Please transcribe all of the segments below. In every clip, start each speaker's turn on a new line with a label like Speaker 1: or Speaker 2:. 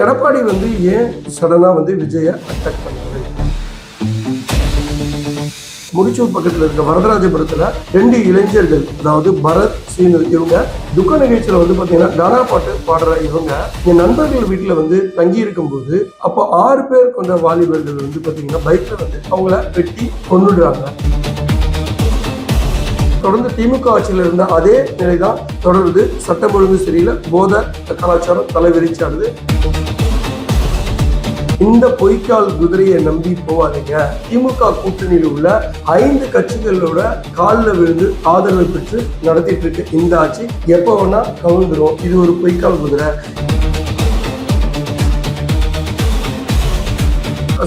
Speaker 1: எடப்பாடி வந்து ஏன் சடனா வந்து விஜய அட்டாக் பண்ணாரு? முடிச்சூர் பக்கத்துல இருக்க வரதராஜபுரத்துல 2 இளைஞர்கள், அதாவது பரத், சீனு, இவங்க துக்க நிகழ்ச்சியில வந்து பாத்தீங்கன்னா கானா பாட்டு பாடுற இவங்க என் நண்பர்கள் வீட்டுல வந்து தங்கி இருக்கும் போது அப்போ 6 பேர் கொண்ட வாலிபர்கள் வந்து பாத்தீங்கன்னா பைக்ல வந்து அவங்கள வெட்டி கொன்னுடுறாங்க. தொடர்ந்து திமுக ஆட்சியில் இருந்த அதே நிலைதான் தொடர்ந்து. சட்டம் ஒழுங்கு சரியில்லை, போதை கலாச்சாரம் தலைவிரிச்சாடுது. இந்த பொய்க்கால் குதிரையை நம்பி போவாதீங்க. திமுக கூட்டணியில் உள்ள 5 கட்சிகளோட காலில் விழுந்து ஆதரவு பெற்று நடத்திட்டு இருக்கு இந்த ஆட்சி எப்ப வேணா கவிழ்ந்துரும். இது ஒரு பொய்க்கால் குதிரை.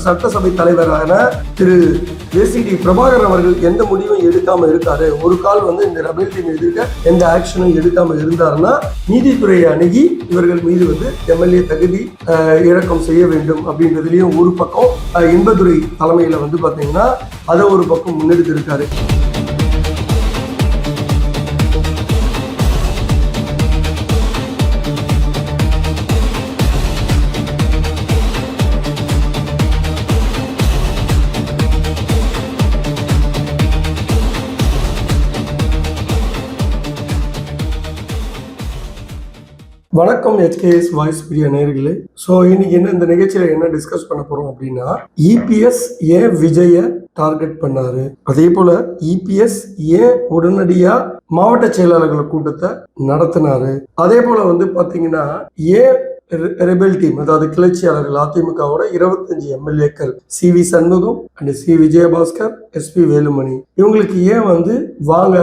Speaker 1: சட்டசபை தலைவரான திரு ஏசிடி பிரபாகர் அவர்கள் எந்த முடிவும் எடுக்காம இருக்காரு. ஒரு கால் வந்து இந்த ரெபல் டீம் எதிர்க்க எந்த ஆக்ஷனும் எடுக்காம இருந்தாருன்னா நீதித்துறையை அணுகி இவர்கள் மீது வந்து எம்எல்ஏ தகுதி இறக்கம் செய்ய வேண்டும் அப்படின்றதுலயும் ஒரு பக்கம் இன்பதுரை தலைமையில வந்து பாத்தீங்கன்னா அதை ஒரு பக்கம் முன்னெடுத்து இருக்காரு. வணக்கம் HKS வாய்ஸ் மீடியா நேயர்களே. ஸோ இன்னைக்கு இந்த நிகழ்ச்சியில் என்ன டிஸ்கஸ் பண்ண போறோம் அப்படின்னா, இபிஎஸ் ஏன் விஜய டார்கெட் பண்ணாரு, அதே போல இபிஎஸ் ஏன் உடனடியா மாவட்ட செயலாளர்கள் கூட்டத்தை நடத்தினாரு, அதே போல வந்து பாத்தீங்கன்னா ஏன் ரெபல் டீம், அதாவது கிளர்ச்சியாளர்கள் அதிமுகவோட 25 எம்எல்ஏக்கள் CV Shanmugam and C Vijayabaskar, SP Velumani இவங்களுக்கு ஏன் வந்து வாங்க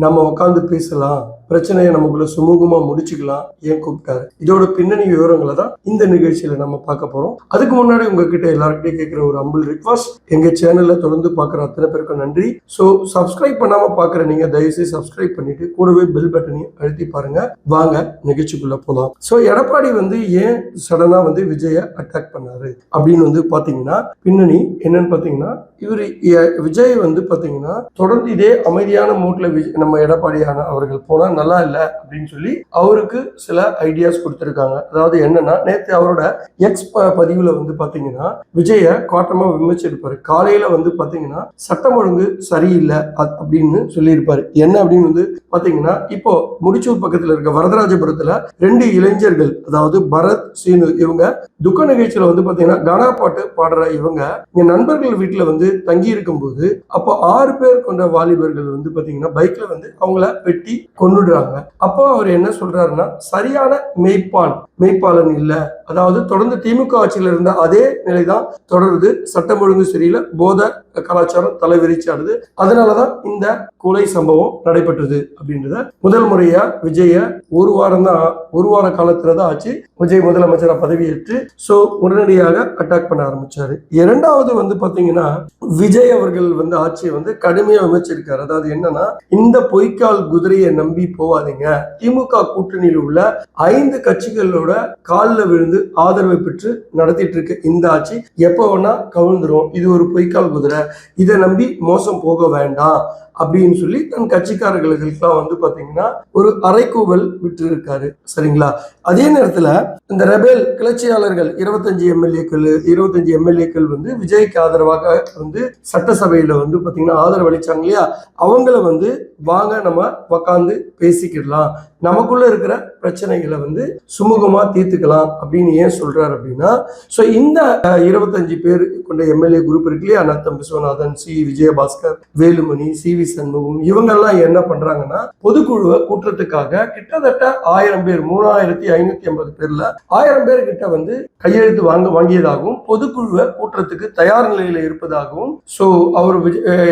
Speaker 1: நம்ம உட்காந்து பேசலாம், பிரச்சனையை நமக்குள்ள சுமூகமா முடிச்சுக்கலாம் ஏன் கூப்பிட்டாரு, இதோட பின்னணி விவரங்களை தான் இந்த நிகழ்ச்சியில நம்ம பார்க்க போறோம். அதுக்கு முன்னாடி உங்ககிட்ட எல்லாருக்கிட்டையும் கேட்கிற ஒரு அம்பிள் ரிக்வஸ்ட், எங்க சேனல்ல தொடர்ந்து பார்க்குற அத்தனை பேருக்கும் நன்றி. ஸோ சப்ஸ்கிரைப் பண்ணாம பார்க்குற நீங்க தயவுசெய்து சப்ஸ்கிரைப் பண்ணிட்டு கூடவே பெல் பட்டனையும் அழுத்தி பாருங்க. வாங்க நிகழ்ச்சிக்குள்ள போலாம். ஸோ எடப்பாடி வந்து ஏன் சடனா வந்து விஜய அட்டாக் பண்ணாரு அப்படின்னு வந்து பாத்தீங்கன்னா பின்னணி என்னன்னு பாத்தீங்கன்னா, இவர் விஜய் வந்து பாத்தீங்கன்னா தொடர்ந்து இதே அமைதியான மூட்ல நம்ம எடப்பாடியான அவர்கள் போனா நல்லா இல்ல அப்படின்னு சொல்லி அவருக்கு சில ஐடியாஸ் கொடுத்திருக்காங்க. அதாவது என்னன்னா, நேற்று அவரோட எக்ஸ் பதிவுல வந்து பாத்தீங்கன்னா விஜய காட்டமா விமர்சிச்சிருப்பாரு. காலையில வந்து பாத்தீங்கன்னா சட்டம் ஒழுங்கு சரியில்லை அப்படின்னு சொல்லியிருப்பாரு. என்ன அப்படின்னு வந்து பாத்தீங்கன்னா, இப்போ முடிச்சூர் பக்கத்துல இருக்க வரதராஜபுரத்துல 2 இளைஞர்கள், அதாவது பரத், சீனு, இவங்க துக்க நிகழ்ச்சியில வந்து பாத்தீங்கன்னா கானா பாட்டு பாடுற இவங்க என் நண்பர்கள் வீட்டுல வந்து தங்கி இருக்கும் போது அப்போ 6 பேர் கொண்ட வாலிபர்கள் வந்து பாத்தீங்கன்னா பைக்ல வந்து அவங்கள வெட்டி கொன்னுடுறாங்க. அப்போ அவர் என்ன சொல்றாருன்னா, சரியான மெய்ப்பாளன் இல்ல, அதாவது தொடர்ந்து திமுக ஆட்சியில் இருந்த அதே நிலைதான் தொடருது. சட்டம் ஒழுங்கு சரியில்லை, போதை கலாச்சாரம் தலைவிரிச்சாடுது. அதனாலதான் இந்த கொலை சம்பவம் நடைபெற்றது அப்படின்றத முதல் முறையா விஜய ஒரு வார காலத்துலதான் ஆச்சு விஜய் முதலமைச்சரா பதவியேற்று சோ உடனடியாக அட்டாக் பண்ண ஆரம்பிச்சாரு. இரண்டாவது வந்து பாத்தீங்கன்னா, விஜய் அவர்கள் வந்து ஆட்சியை வந்து கடுமையா விமர்சிச்சிருக்காரு. அதாவது என்னன்னா, இந்த பொய்க்கால் குதிரையை நம்பி போவாதீங்க. திமுக கூட்டணியில் உள்ள 5 கட்சிகளோட காலில் விழுந்து ஆதரவை பெற்று நடத்திட்டு இருக்கு இந்த ஆட்சி எப்ப வேணா கவிழ்ந்துரும். இது ஒரு பொய்க்கால் குதிரை, இதை நம்பி மோசம் போக வேண்டாம் அப்படின்னு சொல்லி தன் கட்சிக்காரர்களுக்கெல்லாம் வந்து பாத்தீங்கன்னா ஒரு அறைகூவல் விட்டு இருக்காரு. சரிங்களா? அதே நேரத்துல இந்த ரெபேல் கிளர்ச்சியாளர்கள் 25 எம்எல்ஏக்கள் வந்து விஜய்க்கு ஆதரவாக வந்து சட்டசபையில வந்து பாத்தீங்கன்னா ஆதரவு அளிச்சாங்க இல்லையா, அவங்கள வந்து வாங்க நம்ம உக்காந்து பேசிக்கிடலாம், நமக்குள்ள இருக்கிற பிரச்சனைகளை வந்து சுமூகமா தீர்த்துக்கலாம் அப்படின்னு ஏன் சொல்றாரு அப்படின்னா, ஸோ இந்த 25 பேர் கொண்ட எம்எல்ஏ குரூப் இருக்கு இல்லையா, நத்தம் விஸ்வநாதன், C விஜயபாஸ்கர், வேலுமணி, CV சண்முகம் இவங்கெல்லாம் என்ன பண்றாங்கன்னா, பொதுக்குழுவை கூட்டுறதுக்காக கிட்டத்தட்ட 1000 பேர், 3550 பேர்ல 1000 பேர் கிட்ட வந்து கையெழுத்து வாங்கியதாகவும் பொதுக்குழுவை கூட்டுறதுக்கு தயார் நிலையில இருப்பதாகவும் சோ அவர்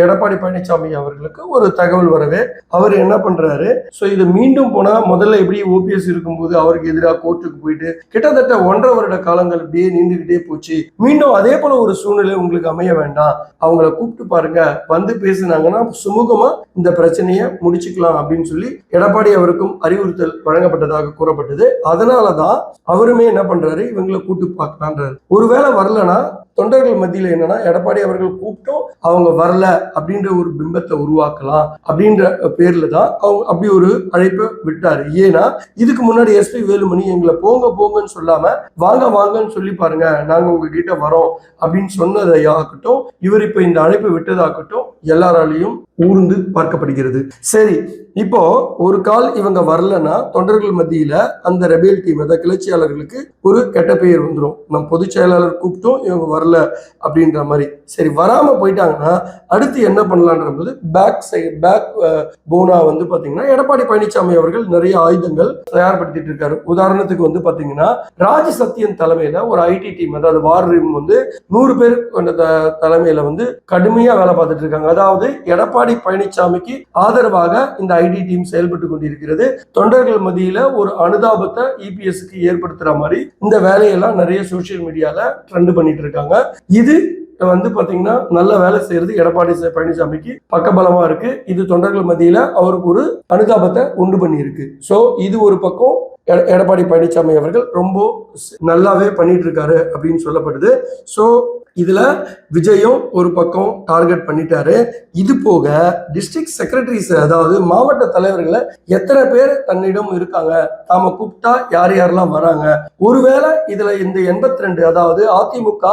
Speaker 1: எடப்பாடி பழனிசாமி அவர்களுக்கு ஒரு தகவல் வரவே அவர் என்ன பண்றாரு, சோ இது மீண்டும் போனா முதல்ல எப்படி OPS இருக்கும்போது அவருக்கு எதிராக கோர்ட்டுக்கு போயிட்டு கிட்டத்தட்ட 1.5 வருட காலங்கள் அப்படியே நீண்டுகிட்டே போச்சு. மீண்டும் அதே போல ஒரு சூழ்நிலை உங்களுக்கு அமைய வேண்டாம், அவங்கள கூப்பிட்டு பாருங்க, வந்து பேசினாங்கன்னா சுமூகமா இந்த பிரச்சனையை முடிச்சுக்கலாம் அப்படின்னு சொல்லி எடப்பாடி அவருக்கும் அறிவுறுத்தல் வழங்கப்பட்டதாக கூறப்பட்டது. அதனாலதான் அவருமே என்ன பண்றாரு, இவங்களை கூட்டு பார்க்கலான்றாரு. ஒருவேளை வரலன்னா தொண்டர்கள் மத்தியில என்னன்னா எடப்பாடி அவர்கள் கூப்பிட்டோம் அவங்க வரல அப்படின்ற ஒரு பிம்பத்தை உருவாக்கலாம் அப்படின்ற பேர்ல தான் அவங்க அப்படி ஒரு அழைப்பை விட்டாரு. ஏன்னா இதுக்கு முன்னாடி எஸ்பி வேலுமணி எங்களை போங்க போங்கன்னு சொல்லாம வாங்க வாங்கன்னு சொல்லி பாருங்க நாங்க உங்ககிட்ட வரோம் அப்படின்னு சொன்னதையாகட்டும், இவர் இப்ப இந்த அழைப்பை விட்டதாகட்டும் எல்லாராலையும் ஊர்ந்து பார்க்கப்படுகிறது. சரி, இப்போ ஒரு கால் இவங்க வரலன்னா தொண்டர்கள் மத்தியில அந்த ரெபேல் டீம் அதாவது கிளர்ச்சியாளர்களுக்கு ஒரு கெட்ட பெயர் வந்துடும். நம்ம பொதுச் செயலாளர் கூப்பிட்டோம் இவங்க வரல அப்படின்ற மாதிரி. சரி, வராம போயிட்டாங்கன்னா அடுத்து என்ன பண்ணலான்ற போது பேக் போனா வந்து பாத்தீங்கன்னா எடப்பாடி பழனிசாமி அவர்கள் நிறைய ஆயுதங்கள் தயார்படுத்திட்டு இருக்காரு. உதாரணத்துக்கு வந்து பாத்தீங்கன்னா ராஜ் சத்தியன் தலைமையில ஒரு ஐடி டீம் அதாவது வார் ரூம் வந்து 100 பேர் கொண்ட தலைமையில வந்து கடுமையா வேலை பார்த்துட்டு இருக்காங்க. அதாவது எடப்பாடி பழனிசாமிக்கு ஆதரவாக இந்த ஐடி டீம் செயல்பட்டு கொண்டிருக்கிறது. தொண்டர்கள் மத்தியில ஒரு அனுதாபத்தை இபிஎஸ்க்கு ஏற்படுத்துற மாதிரி இந்த வேலையெல்லாம் நிறைய சோசியல் மீடியால ட்ரெண்ட் பண்ணிட்டு இருக்காங்க. இது வந்து பாத்தீங்கன்னா நல்ல வேலை செய்யறது எடப்பாடி பழனிசாமிக்கு பக்கபலமா இருக்கு. இது தொண்டர்கள் மத்தியில அவருக்கு ஒரு அனுதாபத்தை உண்டு பண்ணி இருக்கு. சோ இது ஒரு பக்கம் எடப்பாடி பழனிசாமி அவர்கள் ரொம்ப நல்லாவே பண்ணிட்டு இருக்காரு அப்படின்னு சொல்லப்படுது. சோ இதுல விஜயும் ஒரு பக்கம் டார்கெட் பண்ணிட்டாரு. இது போக டிஸ்ட்ரிக்ட் செக்ரட்டரிஸ் அதாவது மாவட்ட தலைவர்களை எத்தனை பேர் தன்னிடம் இருக்காங்க, நாம கூப்பிட்டா யார் யாரெல்லாம் வராங்க, ஒருவேளை இதுல இந்த 82 அதாவது அதிமுக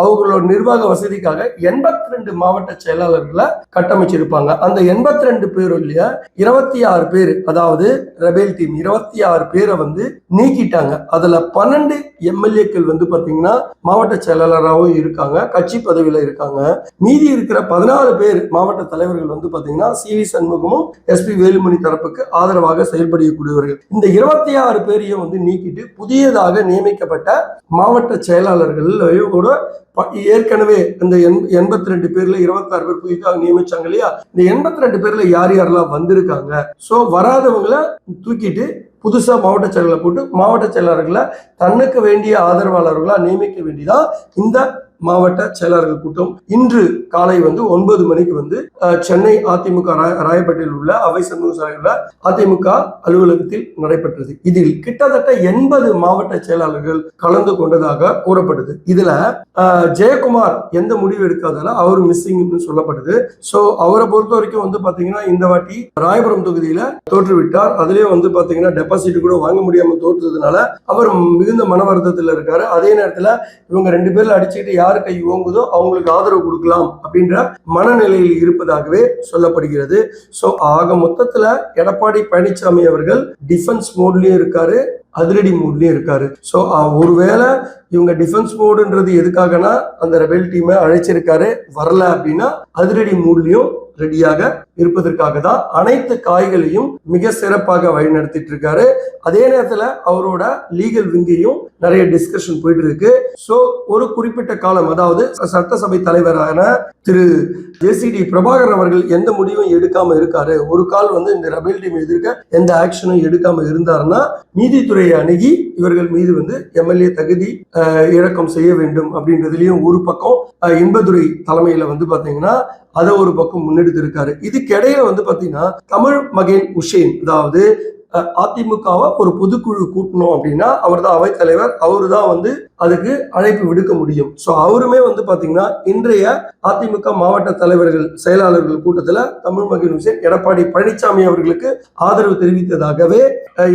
Speaker 1: அவங்களோட நிர்வாக வசதிக்காக 82 மாவட்ட செயலாளர்களை கட்டமைச்சிருப்பாங்க. அந்த 82 பேர் இல்லையா 26 பேர் அதாவது ரெபேல் டீம் 26 பேரை வந்து நீக்கிட்டாங்க. அதுல 12 எம்எல்ஏக்கள் வந்து பாத்தீங்கன்னா மாவட்ட செயலாளராகவும் இருக்காங்க, கட்சி பதவியில இருக்காங்க. மீதி இருக்கிற 14 பேர் மாவட்ட தலைவர்கள் வந்து பாத்தீங்கன்னா சி.வி. சண்முகமும் எஸ்பி வேலுமணி தரப்புக்கு ஆதரவாக செயல்படக்கூடியவர்கள். இந்த 26 பேரையும் வந்து நீக்கிட்டு புதியதாக நியமிக்கப்பட்ட மாவட்ட செயலாளர்கள் கூட ஏற்கனவே இந்த 82 பேர்ல 26 பேர் புதிதாக நியமிச்சாங்க இல்லையா, இந்த 82 பேர்ல யார் யாரெல்லாம் வந்திருக்காங்க. சோ வராதவங்களை தூக்கிட்டு புதுசா மாவட்ட செயலாளர் போட்டு மாவட்ட செயலாளர்களை தன்னுக்கு வேண்டிய ஆதரவாளர்களா நியமிக்க வேண்டியதா இந்த மாவட்ட செயலாளர்கள் கூட்டம் இன்று காலை வந்து 9 மணிக்கு வந்து சென்னை அதிமுக ராயப்பேட்டையில் உள்ள அவை சண்முக சாலையில் அதிமுக அலுவலகத்தில் நடைபெற்றது. இதில் கிட்டத்தட்ட 80 மாவட்ட செயலாளர்கள் கலந்து கொண்டதாக கூறப்படுது. இதுல ஜெயக்குமார் எந்த முடிவு எடுக்காதால அவர் மிஸ்ஸிங்னு சொல்லப்படுது. சோ அவரை பொறுத்த வரைக்கும் வந்து பாத்தீங்கன்னா இந்த வாட்டி ராயபுரம் தொகுதியில தோற்றுவிட்டார். அதுலயே வந்து பாத்தீங்கன்னா டெபாசிட் கூட வாங்க முடியாம தோற்றுறதுனால அவர் மிகுந்த மன வருத்தத்தில் இருக்காரு. அதே நேரத்துல இவங்க 2 பேர்ல அடிச்சுக்கிட்டு யாரு கை ஓங்குதோ அவங்களுக்கு ஆதரவு கொடுக்கலாம் அப்படின்ற மனநிலையில் இருப்பதாகவே சொல்லப்படுகிறது. சோ ஆக மொத்தத்துல எடப்பாடி பழனிசாமி அவர்கள் டிஃபென்ஸ் மோட்லயும் இருக்காரு, அதிரடி மூட்லயும் இருக்காரு. சோ ஒருவேளை இவங்க டிஃபென்ஸ் மோடுன்றது எதுக்காகனா அந்த ரெபெல் டீமை அழைச்சிருக்காரு, வரல அப்படின்னா அதிரடி மூட்லயும் ரெடியாக இருப்பதற்காக தான் அனைத்து காய்களையும் மிக சிறப்பாக வழிநடத்திட்டு இருக்காரு. அதே நேரத்துல அவரோட லீகல் விங்கையும் நிறைய டிஸ்கஷன் போயிட்டு இருக்கு. சோ ஒரு குறிப்பிட்ட காலம் அதாவது சட்டசபை தலைவரான திரு ஜேசிடி பிரபாகர் அவர்கள் எந்த முடிவும் எடுக்காம இருக்காரு, ஒரு கால் வந்து இந்த ரெபெல் டீம் எதிர்க்க எந்த ஆக்ஷனும் எடுக்காம இருந்தாருன்னா நீதித்துறையை அணுகி இவர்கள் மீது வந்து எம்எல்ஏ தகுதி இறக்கம் செய்ய வேண்டும் அப்படின்றதுலயும் ஒரு பக்கம் இன்பதுரை தலைமையில வந்து பாத்தீங்கன்னா அதை ஒரு பக்கம் முன்னெடுத்து இருக்காரு. இதுக்கு இடையில வந்து பாத்தீங்கன்னா தமிழ் மகன் உஷேன் அதாவது அதிமுகவை ஒரு பொதுக்குழு கூட்டணும் அப்படின்னா அவர் தான் அவைத்தலைவர், அவரு தான் வந்து அதுக்கு அழைப்பு விடுக்க முடியும். சோ அவருமே வந்து பாத்தீங்கன்னா இன்றைய அதிமுக மாவட்ட தலைவர்கள் செயலாளர்கள் கூட்டத்துல தமிழ் மகன் உஷேன் எடப்பாடி பழனிசாமி அவர்களுக்கு ஆதரவு தெரிவித்ததாகவே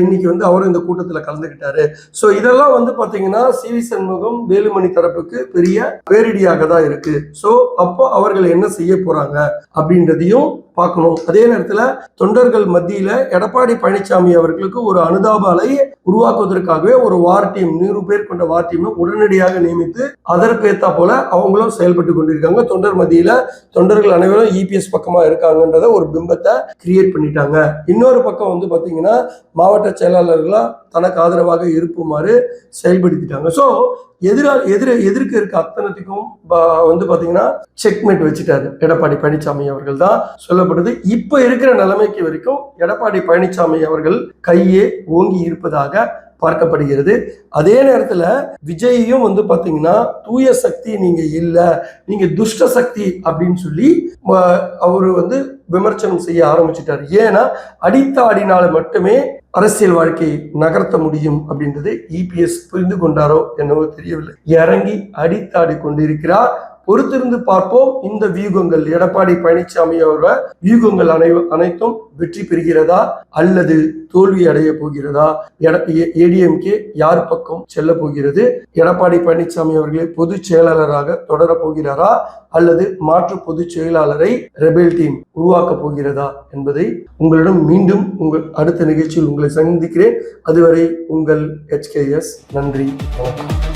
Speaker 1: இன்னைக்கு வந்து அவரும் இந்த கூட்டத்துல கலந்துகிட்டாரு. சோ இதெல்லாம் வந்து பாத்தீங்கன்னா சி.வி. சண்முகம் வேலுமணி தரப்புக்கு பெரிய பேரிடியாக தான் இருக்கு. சோ அப்போ அவர்கள் என்ன செய்ய போறாங்க அப்படின்றதையும் பார்க்கணும். அதே நேரத்துல தொண்டர்கள் மத்தியில எடப்பாடி பழனிசாமி அவர்களுக்கு ஒரு அனுதாப அலையை உருவாக்குவதற்காகவே ஒரு வார் டீம் 100 பேர் கொண்ட வார் டீம் உடனடியாக நியமித்து அதற்கேற்றா போல அவங்களும் செயல்பட்டு கொண்டிருக்காங்க. தொண்டர் மத்தியில தொண்டர்கள் அனைவரும் இபிஎஸ் பக்கமா இருக்காங்கன்றத ஒரு பிம்பத்தை கிரியேட் பண்ணிட்டாங்க. இன்னொரு பக்கம் வந்து பாத்தீங்கன்னா மாவட்ட செயலாளர்களா தனக்கு ஆதரவாக இருக்குமாறு செயல்படுத்திட்டாங்க. சோ எதிர்க்க இருக்க அத்தனத்துக்கும் வந்து பாத்தீங்கன்னா செக்மேட் வச்சுட்டாரு எடப்பாடி பழனிசாமி அவர்கள் தான் சொல்லப்படுது. இப்ப இருக்கிற நிலைமைக்கு வரைக்கும் எடப்பாடி பழனிசாமி அவர்கள் கையே ஓங்கி இருப்பதாக பார்க்கப்படுகிறது. அதே நேரத்துல விஜயையும் வந்து பாத்தீங்கன்னா தூய சக்தி நீங்க இல்ல, நீங்க துஷ்ட சக்தி அப்படின்னு சொல்லி அவரு வந்து விமர்சனம் செய்ய ஆரம்பிச்சுட்டாரு. ஏன்னா அடித்த ஆடினால மட்டுமே அரசியல் வாழ்க்கையை நகர்த்த முடியும் அப்படின்றது இபிஎஸ் புரிந்து கொண்டாரோ என்னவோ தெரியவில்லை. இறங்கி அடித்தாடி கொண்டிருக்கிறார். பொறுத்திருந்து பார்ப்போம். இந்த வியூகங்கள் எடப்பாடி பழனிசாமி அவரோட வியூகங்கள் அனைத்தும் வெற்றி பெறுகிறதா அல்லது தோல்வி அடைய போகிறதா? ஏடிஎம்கே யார் பக்கம் செல்ல போகிறது? எடப்பாடி பழனிசாமி அவர்களே பொதுச் செயலாளராக தொடர போகிறாரா அல்லது மாற்று பொதுச் செயலாளரை ரெபேல் டீம் உருவாக்க போகிறதா என்பதை உங்களிடம் மீண்டும் உங்கள் அடுத்த நிகழ்ச்சியில் உங்களை சந்திக்கிறேன். அதுவரை உங்கள் HKS. நன்றி, வணக்கம்.